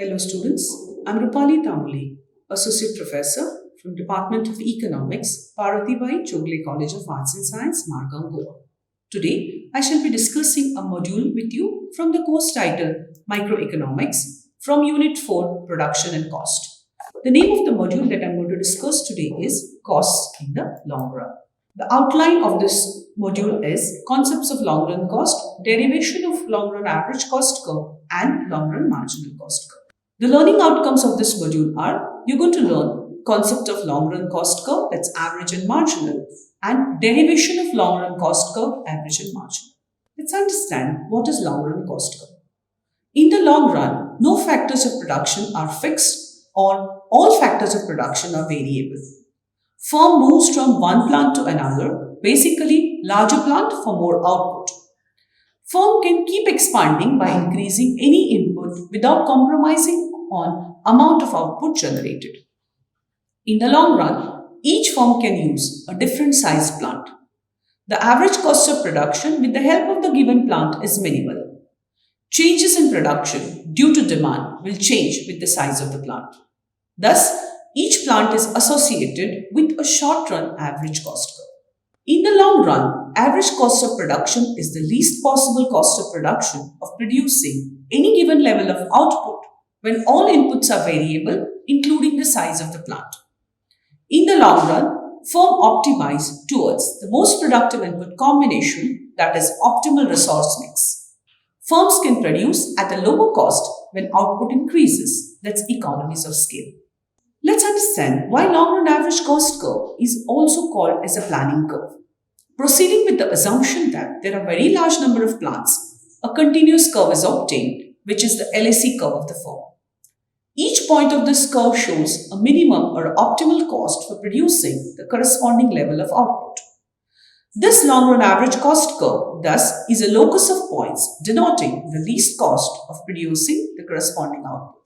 Hello students, I'm Rupali Tamuli, Associate Professor from Department of Economics, Parathibai Chogle College of Arts and Science, Margam, Goa. Today, I shall be discussing a module with you from the course titled Microeconomics from Unit 4, Production and Cost. The name of the module that I'm going to discuss today is Costs in the Long Run. The outline of this module is concepts of long run cost, derivation of long run average cost curve, and long run marginal cost curve. The learning outcomes of this module are you're going to learn concept of long run cost curve, that's average and marginal, and derivation of long run cost curve, average and marginal. Let's understand what is long run cost curve. In the long run, no factors of production are fixed or all factors of production are variable. Firm moves from one plant to another, basically larger plant for more output. Firm can keep expanding by increasing any input without compromising on amount of output generated. In the long run, each firm can use a different size plant. The average cost of production with the help of the given plant is minimal. Changes in production due to demand will change with the size of the plant. Thus, each plant is associated with a short-run average cost curve. In the long run, average cost of production is the least possible cost of production of producing any given level of output when all inputs are variable, including the size of the plant. In the long run, firm optimize towards the most productive input combination, that is optimal resource mix. Firms can produce at a lower cost when output increases, that's economies of scale. Let's understand why long-run average cost curve is also called as a planning curve. Proceeding with the assumption that there are a very large number of plants, a continuous curve is obtained, which is the LAC curve of the firm. Each point of this curve shows a minimum or optimal cost for producing the corresponding level of output. This long-run average cost curve, thus, is a locus of points denoting the least cost of producing the corresponding output.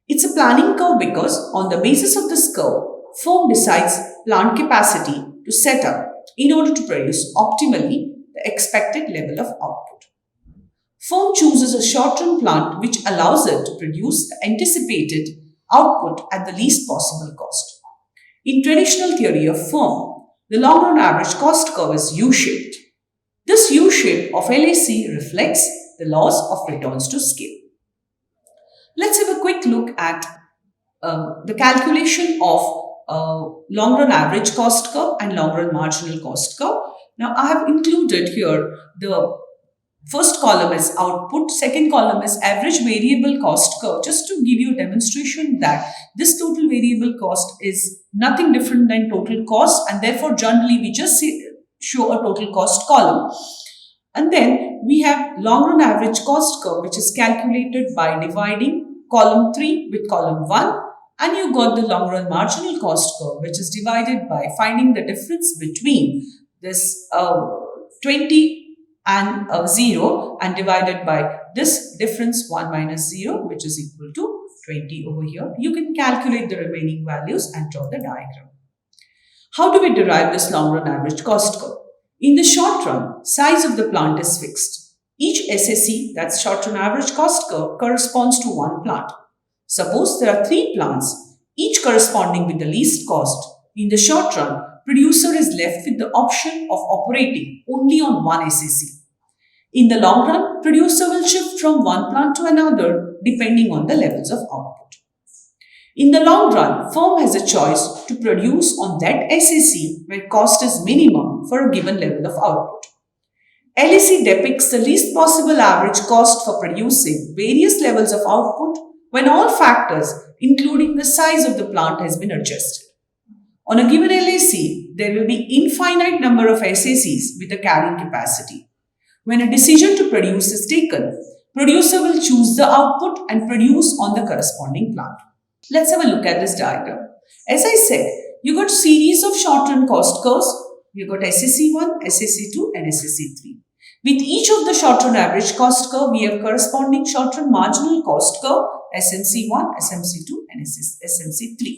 It's a planning curve because on the basis of this curve, firm decides plant capacity to set up in order to produce optimally the expected level of output. Firm chooses a short-run plant which allows it to produce the anticipated output at the least possible cost. In traditional theory of firm, the long-run average cost curve is U-shaped. This U-shape of LAC reflects the laws of returns to scale. Let's have a quick look at the calculation of long-run average cost curve and long-run marginal cost curve. Now, I have included here the first column is output, second column is average variable cost curve, just to give you a demonstration that this total variable cost is nothing different than total cost, and therefore generally we just show a total cost column. And then we have long-run average cost curve, which is calculated by dividing column 3 with column 1, and you got the long-run marginal cost curve, which is divided by finding the difference between this 20 and 0 and divided by this difference 1 minus 0, which is equal to 20 over here. You can calculate the remaining values and draw the diagram. How do we derive this long-run average cost curve? In the short run, size of the plant is fixed. Each SAC, that's short-run average cost curve, corresponds to one plant. Suppose there are 3 plants, each corresponding with the least cost. In the short run, producer is left with the option of operating only on one SAC. In the long run, producer will shift from one plant to another depending on the levels of output. In the long run, firm has a choice to produce on that SAC where cost is minimum for a given level of output. LAC depicts the least possible average cost for producing various levels of output when all factors, including the size of the plant, has been adjusted. On a given LAC, there will be infinite number of SACs with a carrying capacity. When a decision to produce is taken, producer will choose the output and produce on the corresponding plant. Let's have a look at this diagram. As I said, you got series of short-run cost curves. You got SAC1, SAC2 and SAC3. With each of the short-run average cost curve, we have corresponding short-run marginal cost curve, SMC1, SMC2 and SMC3.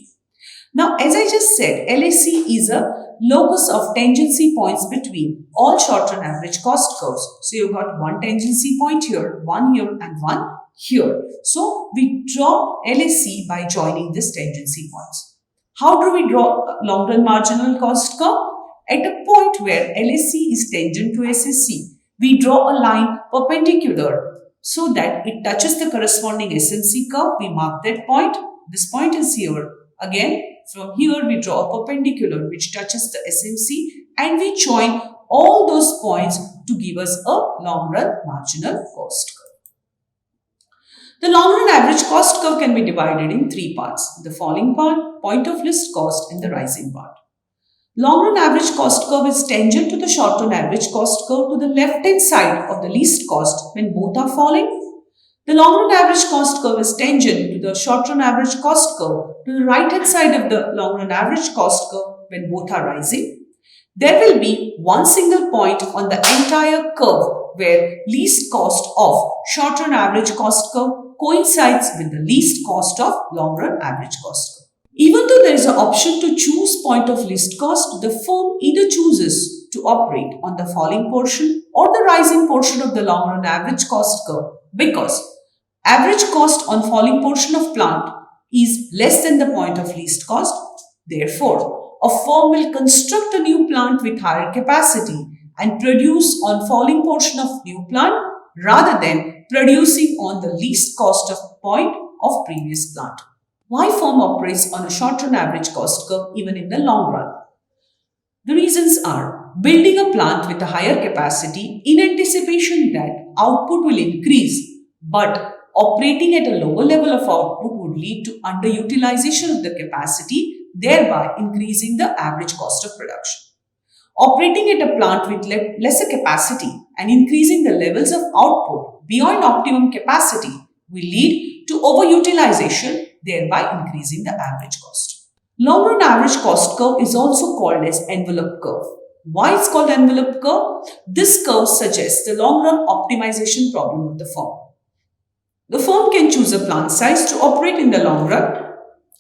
Now, as I just said, LAC is a locus of tangency points between all short-run average cost curves. So, you've got one tangency point here, and one here. So, we draw LAC by joining these tangency points. How do we draw a long-run marginal cost curve? At a point where LAC is tangent to SSC, we draw a line perpendicular so that it touches the corresponding SMC curve. We mark that point. This point is here. Again, from here we draw a perpendicular which touches the SMC, and we join all those points to give us a long-run marginal cost curve. The long-run average cost curve can be divided in three parts: the falling part, point of least cost, and the rising part. Long-run average cost curve is tangent to the short-run average cost curve to the left-hand side of the least cost when both are falling. The long-run average cost curve is tangent to the short-run average cost curve to the right-hand side of the long-run average cost curve when both are rising. There will be one single point on the entire curve where least cost of short-run average cost curve coincides with the least cost of long-run average cost curve. Even though there is an option to choose point of least cost, the firm either chooses to operate on the falling portion or the rising portion of the long-run average cost curve because average cost on falling portion of plant is less than the point of least cost. Therefore, a firm will construct a new plant with higher capacity and produce on falling portion of new plant rather than producing on the least cost of point of previous plant. Why firm operates on a short-run average cost curve even in the long run? The reasons are building a plant with a higher capacity in anticipation that output will increase, but operating at a lower level of output would lead to underutilization of the capacity, thereby increasing the average cost of production. Operating at a plant with lesser capacity and increasing the levels of output beyond optimum capacity will lead to overutilization, thereby increasing the average cost. Long-run average cost curve is also called as envelope curve. Why it's called envelope curve? This curve suggests the long-run optimization problem of the firm. The firm can choose a plant size to operate in the long run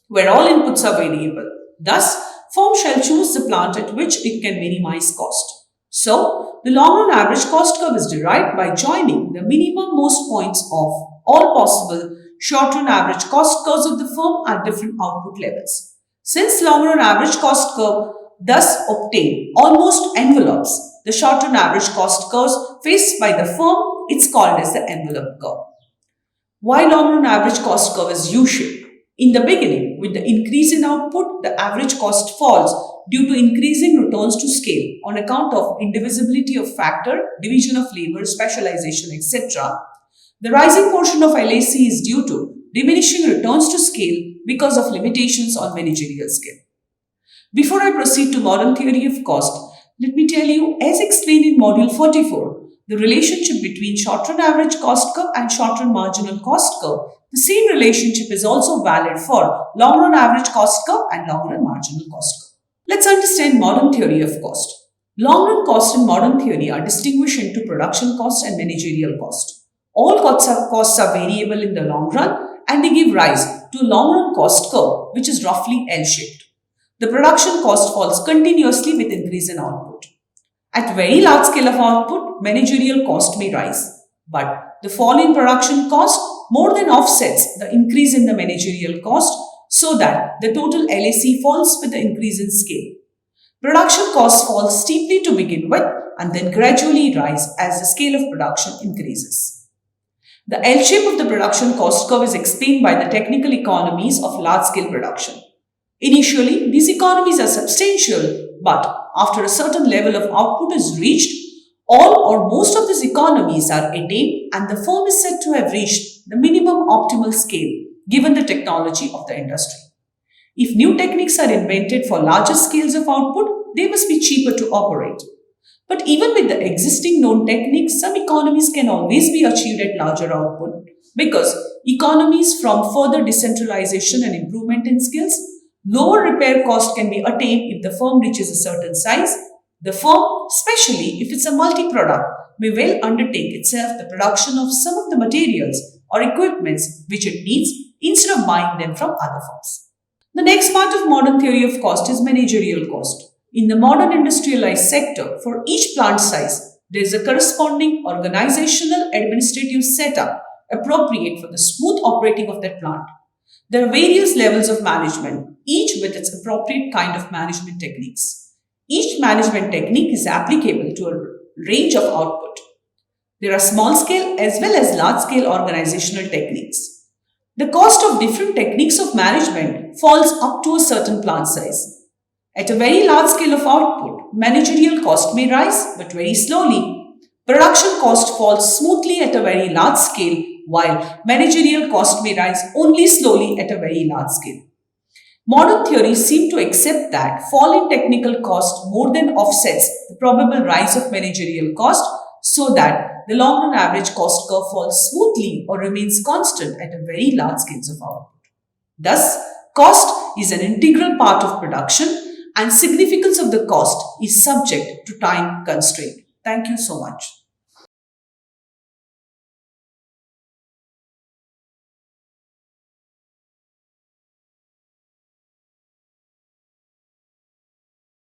where all inputs are variable. Thus, firm shall choose the plant at which it can minimize cost. So, the long-run average cost curve is derived by joining the minimum most points of all possible short-run average cost curves of the firm at different output levels. Since long-run average cost curve thus obtain almost envelopes the short-run average cost curves faced by the firm, it's called as the envelope curve. Why long-run average cost curve is U-shaped? In the beginning, with the increase in output, the average cost falls due to increasing returns to scale on account of indivisibility of factor, division of labor, specialization, etc. The rising portion of LAC is due to diminishing returns to scale because of limitations on managerial skill. Before I proceed to modern theory of cost, let me tell you, as explained in module 44, the relationship between short-run average cost curve and short-run marginal cost curve, the same relationship is also valid for long-run average cost curve and long-run marginal cost curve. Let's understand modern theory of cost. Long-run cost in modern theory are distinguished into production cost and managerial cost. All costs are variable in the long run and they give rise to a long-run cost curve which is roughly L-shaped. The production cost falls continuously with increase in output. At very large scale of output, managerial cost may rise, but the fall in production cost more than offsets the increase in the managerial cost so that the total LAC falls with the increase in scale. Production costs fall steeply to begin with and then gradually rise as the scale of production increases. The L shape of the production cost curve is explained by the technical economies of large-scale production. Initially, these economies are substantial, but after a certain level of output is reached, all or most of these economies are attained and the firm is said to have reached the minimum optimal scale given the technology of the industry. If new techniques are invented for larger scales of output, they must be cheaper to operate. But even with the existing known techniques, some economies can always be achieved at larger output because economies from further decentralization and improvement in skills, lower repair cost can be attained if the firm reaches a certain size. The firm, especially if it's a multi-product, may well undertake itself the production of some of the materials or equipments which it needs instead of buying them from other firms. The next part of modern theory of cost is managerial cost. In the modern industrialized sector, for each plant size, there is a corresponding organizational administrative setup appropriate for the smooth operating of that plant. There are various levels of management, each with its appropriate kind of management techniques. Each management technique is applicable to a range of output. There are small scale as well as large scale organizational techniques. The cost of different techniques of management falls up to a certain plant size. At a very large scale of output, managerial cost may rise but very slowly. Production cost falls smoothly at a very large scale, while managerial cost may rise only slowly at a very large scale. Modern theories seem to accept that fall in technical cost more than offsets the probable rise of managerial cost, so that the long run average cost curve falls smoothly or remains constant at a very large scales of output. Thus, cost is an integral part of production and significance of the cost is subject to time constraint. Thank you so much.